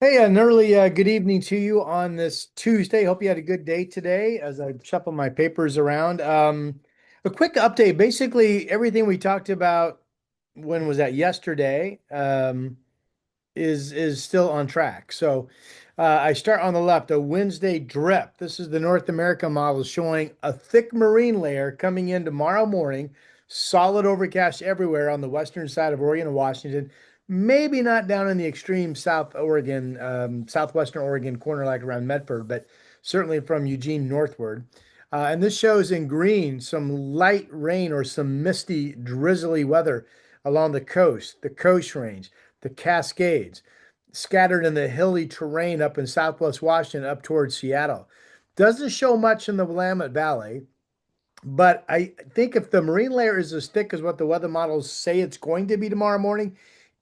Hey, an early good evening to you on this Tuesday. Hope you had a good day today as I shuffle my papers around. A quick update. Basically, everything we talked about, when was that? Yesterday, is still on track. So I start on the left, a Wednesday drip. This is the North America model showing a thick marine layer coming in tomorrow morning, solid overcast everywhere on the western side of Oregon and Washington. Maybe not down in the extreme South Oregon, southwestern Oregon corner like around Medford, but certainly from Eugene northward. And this shows in green some light rain or some misty, drizzly weather along the Coast Range, the Cascades, scattered in the hilly terrain up in southwest Washington up towards Seattle. Doesn't show much in the Willamette Valley, but I think if the marine layer is as thick as what the weather models say it's going to be tomorrow morning,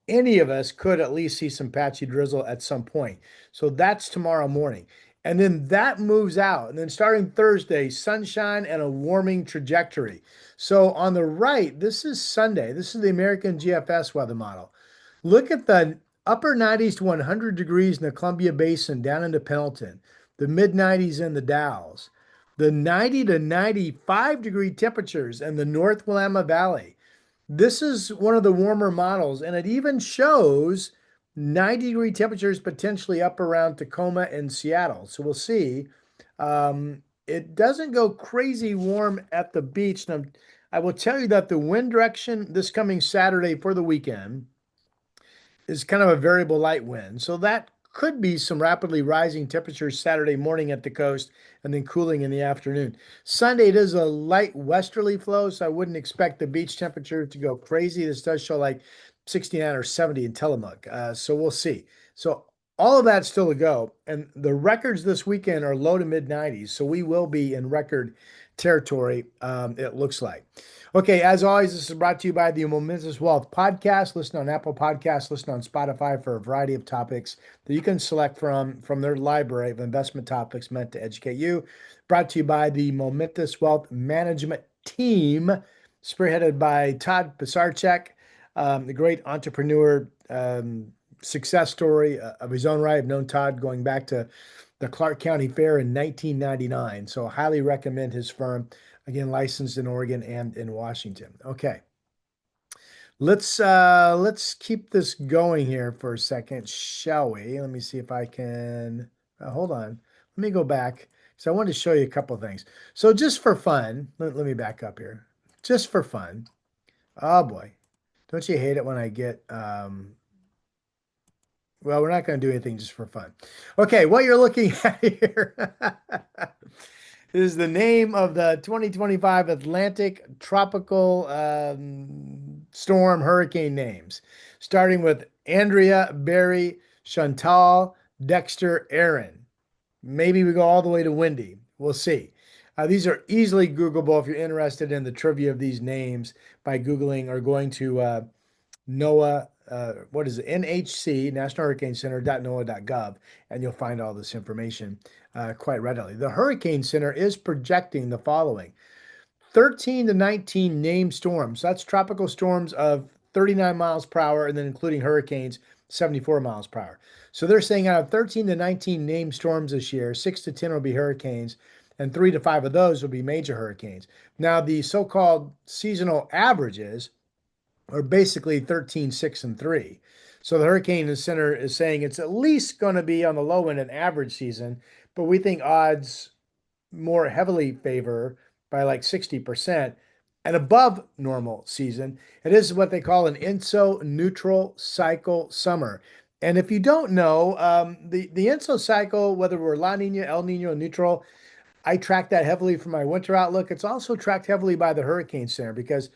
any of us could at least see some patchy drizzle at some point. So that's tomorrow morning. And then that moves out. And then starting Thursday, sunshine and a warming trajectory. So on the right, this is Sunday. This is the American GFS weather model. Look at the upper 90s to 100 degrees in the Columbia Basin down into Pendleton, the mid 90s in the Dalles, the 90 to 95-degree temperatures in the North Willamette Valley. This is one of the warmer models, and it even shows 90-degree temperatures potentially up around Tacoma and Seattle. So we'll see. It doesn't go crazy warm at the beach. Now, I will tell you that the wind direction this coming Saturday for the weekend is kind of a variable light wind. So that could be some rapidly rising temperatures Saturday morning at the coast and then cooling in the afternoon. Sunday, it is a light westerly flow, so I wouldn't expect the beach temperature to go crazy. This does show like 69 or 70 in Tillamook. So we'll see. So all of that's still to go. And the records this weekend are low to mid 90s. So we will be in record territory, it looks like. Okay, as always, this is brought to you by the Momentous Wealth Podcast. Listen on Apple Podcasts, listen on Spotify for a variety of topics that you can select from their library of investment topics meant to educate you. Brought to you by the Momentous Wealth Management Team, spearheaded by Todd Pisarcek, the great entrepreneur success story of his own right. I've known Todd going back to the Clark County Fair in 1999, so highly recommend his firm. Again, licensed in Oregon and in Washington. Okay. Let's keep this going here for a second, shall we? Let me see if I can hold on. Let me go back. So I wanted to show you a couple things. So just for fun, let me back up here. Just for fun. Oh boy. Don't you hate it when I get well, we're not going to do anything just for fun. Okay, what you're looking at here is the name of the 2025 Atlantic tropical storm hurricane names, starting with Andrea, Barry, Chantal, Dexter, Aaron. Maybe we go all the way to Wendy. We'll see. These are easily Googleable if you're interested in the trivia of these names by Googling or going to NOAA, what is it? NHC, National Hurricane Center, .noaa.gov, and you'll find all this information quite readily. The Hurricane Center is projecting the following 13 to 19 named storms. That's tropical storms of 39 miles per hour, and then including hurricanes, 74 miles per hour. So they're saying out of 13 to 19 named storms this year, 6 to 10 will be hurricanes, and 3 to 5 of those will be major hurricanes. Now, the so called seasonal averages are basically 13, 6, and 3. So the Hurricane Center is saying it's at least going to be on the low end an average season, but we think odds more heavily favor by like 60% and above normal season. It is what they call an INSO neutral cycle summer. And if you don't know, the INSO cycle, whether we're La Nina, El Nino, neutral, I track that heavily for my winter outlook. It's also tracked heavily by the Hurricane Center because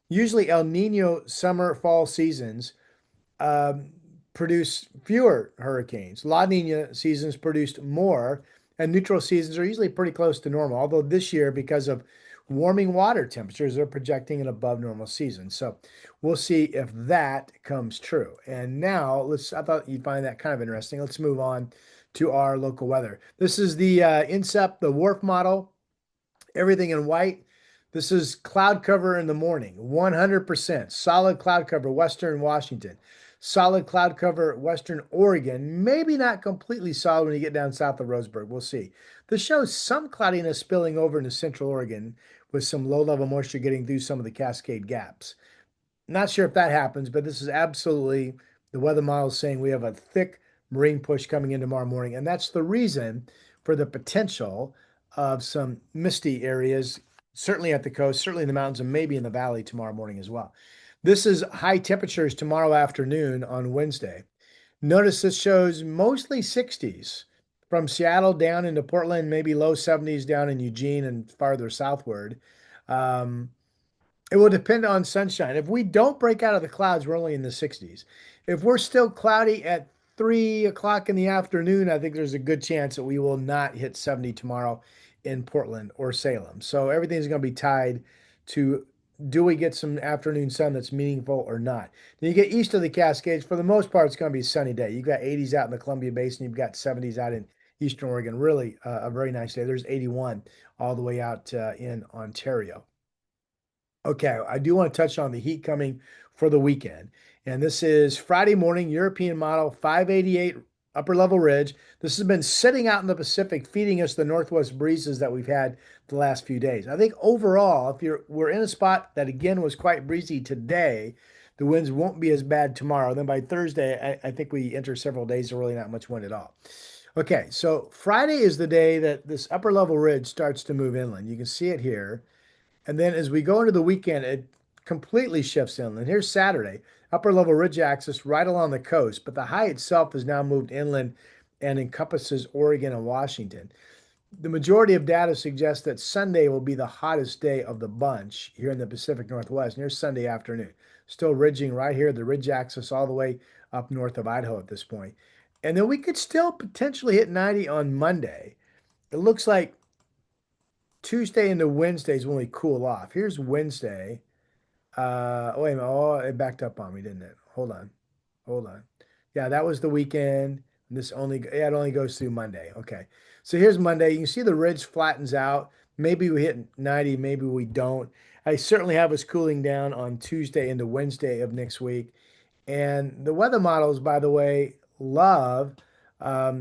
usually El Nino summer, fall seasons um, produce fewer hurricanes. La Nina seasons produced more, and neutral seasons are usually pretty close to normal. Although this year, because of warming water temperatures, they're projecting an above normal season. So we'll see if that comes true. And now I thought you'd find that kind of interesting. Let's move on to our local weather. This is the INSEP, the WRF model, everything in white. This is cloud cover in the morning, 100% solid cloud cover, Western Washington. Solid cloud cover western Oregon. Maybe not completely solid when you get down south of Roseburg. We'll see. This shows some cloudiness spilling over into central Oregon with some low level moisture getting through some of the Cascade gaps. Not sure if that happens, but this is absolutely the weather model saying we have a thick marine push coming in tomorrow morning. And that's the reason for the potential of some misty areas, certainly at the coast, certainly in the mountains, and maybe in the valley tomorrow morning as well. This is high temperatures tomorrow afternoon on Wednesday. Notice this shows mostly 60s from Seattle down into Portland, maybe low 70s down in Eugene and farther southward. Um, it will depend on sunshine. If we don't break out of the clouds, we're only in the 60s. If we're still cloudy at 3 o'clock in the afternoon, I think there's a good chance that we will not hit 70 tomorrow in Portland or Salem. So everything's going to be tied to do we get some afternoon sun that's meaningful or not. Then you get east of the Cascades, for the most part, it's going to be a sunny day. You've got 80s out in the Columbia Basin, you've got 70s out in Eastern Oregon. Really a very nice day. There's 81 all the way out in Ontario. Okay, I do want to touch on the heat coming for the weekend. And this is Friday morning, European model 588 upper level ridge. This has been sitting out in the Pacific, feeding us the northwest breezes that we've had the last few days. I think overall, if we're in a spot that again was quite breezy today, the winds won't be as bad tomorrow. Then by Thursday, I think we enter several days of really not much wind at all. Okay, so Friday is the day that this upper level ridge starts to move inland. You can see it here. And then as we go into the weekend, it completely shifts inland. Here's Saturday, upper level ridge axis right along the coast, but the high itself has now moved inland and encompasses Oregon and Washington. The majority of data suggests that Sunday will be the hottest day of the bunch here in the Pacific Northwest. And here's Sunday afternoon, still ridging right here, the ridge axis all the way up north of Idaho at this point. And then we could still potentially hit 90 on Monday. It looks like Tuesday into Wednesday is when we cool off. Here's Wednesday. Wait a minute. Oh, it backed up on me, didn't it? Hold on. Hold on. Yeah, that was the weekend. This only, yeah, it only goes through Monday. Okay. So here's Monday. You can see the ridge flattens out. Maybe we hit 90, maybe we don't. I certainly have us cooling down on Tuesday into Wednesday of next week. And the weather models, by the way, love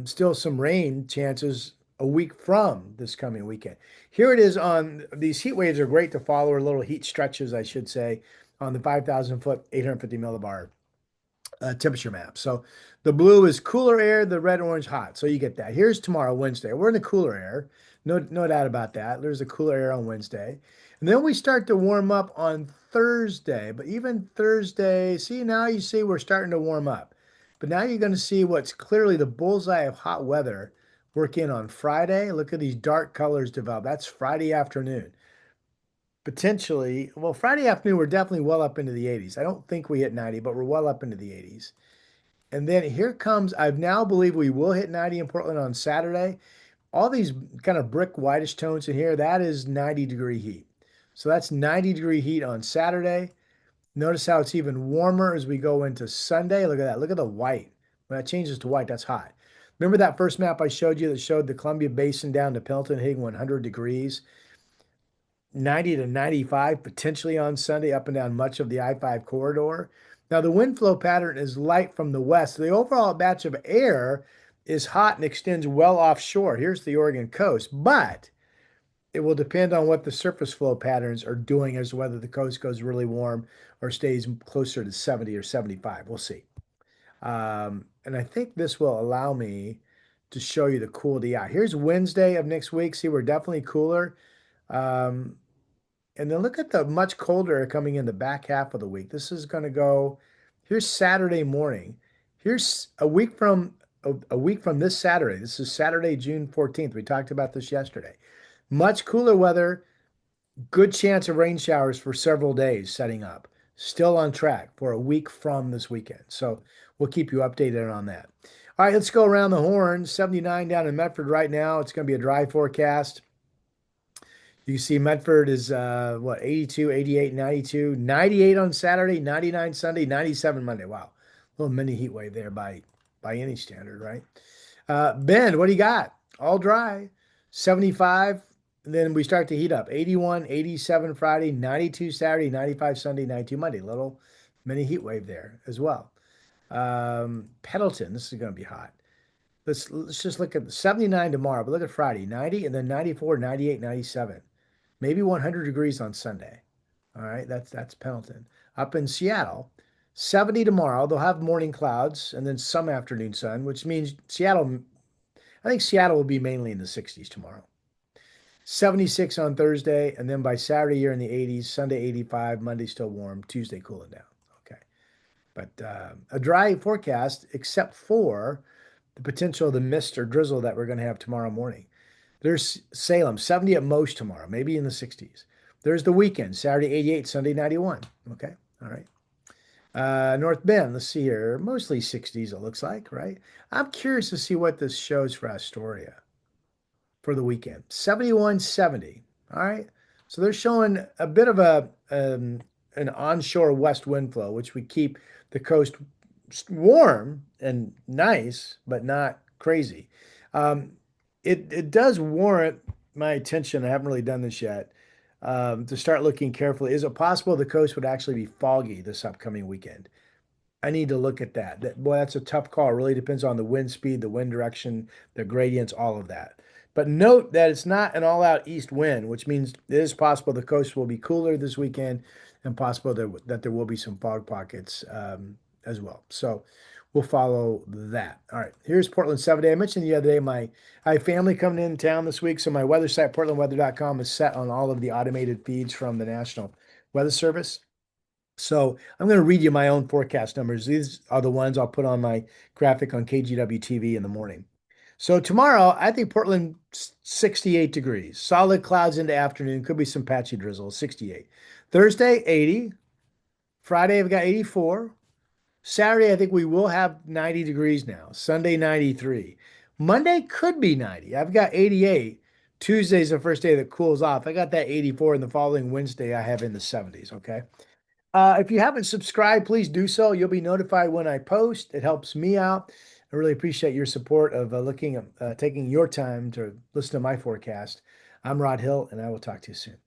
still some rain chances a week from this coming weekend. Here it is on these heat waves are great to follow, or little heat stretches, I should say, on the 5,000 foot, 850 millibar temperature map. So the blue is cooler air, the red, orange, hot. So you get that. Here's tomorrow, Wednesday. We're in the cooler air. No doubt about that. There's a cooler air on Wednesday. And then we start to warm up on Thursday. But even Thursday, see, now you see we're starting to warm up. But now you're going to see what's clearly the bullseye of hot weather work in on Friday. Look at these dark colors develop. That's Friday afternoon. Potentially, well, Friday afternoon, we're definitely well up into the 80s. I don't think we hit 90, but we're well up into the 80s. And then here comes, I now believe we will hit 90 in Portland on Saturday. All these kind of brick whitish tones in here, that is 90-degree heat. So that's 90-degree heat on Saturday. Notice how it's even warmer as we go into Sunday. Look at that. Look at the white. When that changes to white, that's hot. Remember that first map I showed you that showed the Columbia Basin down to Pendleton hitting 100 degrees? 90 to 95 potentially on Sunday up and down much of the I-5 corridor. Now the wind flow pattern is light from the west. The overall batch of air is hot and extends well offshore. Here's the Oregon coast, but it will depend on what the surface flow patterns are doing as to whether the coast goes really warm or stays closer to 70 or 75. We'll see. And I think this will allow me to show you the cool DI. Here's Wednesday of next week. See, we're definitely cooler. Um, and then look at the much colder coming in the back half of the week. This is going to go, here's Saturday morning. Here's a week from this Saturday. This is Saturday, June 14th. We talked about this yesterday. Much cooler weather, good chance of rain showers for several days setting up. Still on track for a week from this weekend. So we'll keep you updated on that. All right, let's go around the horn. 79 down in Medford right now. It's going to be a dry forecast. You see Medford is 82, 88, 92, 98 on Saturday, 99 Sunday, 97 Monday. Wow. A little mini heat wave there by any standard, right? Bend, what do you got? All dry. 75. And then we start to heat up. 81, 87 Friday, 92 Saturday, 95 Sunday, 92 Monday. Little mini heat wave there as well. Pendleton, this is going to be hot. Let's just look at the 79 tomorrow, but look at Friday, 90 and then 94, 98, 97. Maybe 100 degrees on Sunday. All right, that's Pendleton. Up in Seattle, 70 tomorrow. They'll have morning clouds and then some afternoon sun, which means Seattle, I think Seattle will be mainly in the 60s tomorrow. 76 on Thursday, and then by Saturday you're in the 80s, Sunday 85, Monday still warm, Tuesday cooling down. Okay. But a dry forecast except for the potential of the mist or drizzle that we're going to have tomorrow morning. There's Salem, 70 at most tomorrow, maybe in the 60s. There's the weekend, Saturday 88, Sunday 91. Okay. All right. North Bend, let's see here, mostly 60s, it looks like, right? I'm curious to see what this shows for Astoria for the weekend. 71, 70. All right. So they're showing a bit of an onshore west wind flow, which would keep the coast warm and nice, but not crazy. Um, it does warrant my attention. I haven't really done this yet. To start looking carefully. Is it possible the coast would actually be foggy this upcoming weekend? I need to look at that. Boy, that's a tough call. It really depends on the wind speed, the wind direction, the gradients, all of that. But note that it's not an all-out east wind, which means it is possible the coast will be cooler this weekend and possible that there will be some fog pockets as well. So we'll follow that. All right, here's Portland 7 day. I mentioned the other day I have family coming in town this week, so my weather site, portlandweather.com, is set on all of the automated feeds from the National Weather Service. So I'm going to read you my own forecast numbers. These are the ones I'll put on my graphic on KGW TV in the morning. So tomorrow, I think Portland 68 degrees, solid clouds into afternoon, could be some patchy drizzle, 68. Thursday, 80. Friday, I've got 84. Saturday, I think we will have 90 degrees now. Sunday, 93. Monday could be 90. I've got 88. Tuesday's the first day that cools off. I got that 84, and the following Wednesday, I have in the 70s. Okay. If you haven't subscribed, please do so. You'll be notified when I post. It helps me out. I really appreciate your support of taking your time to listen to my forecast. I'm Rod Hill, and I will talk to you soon.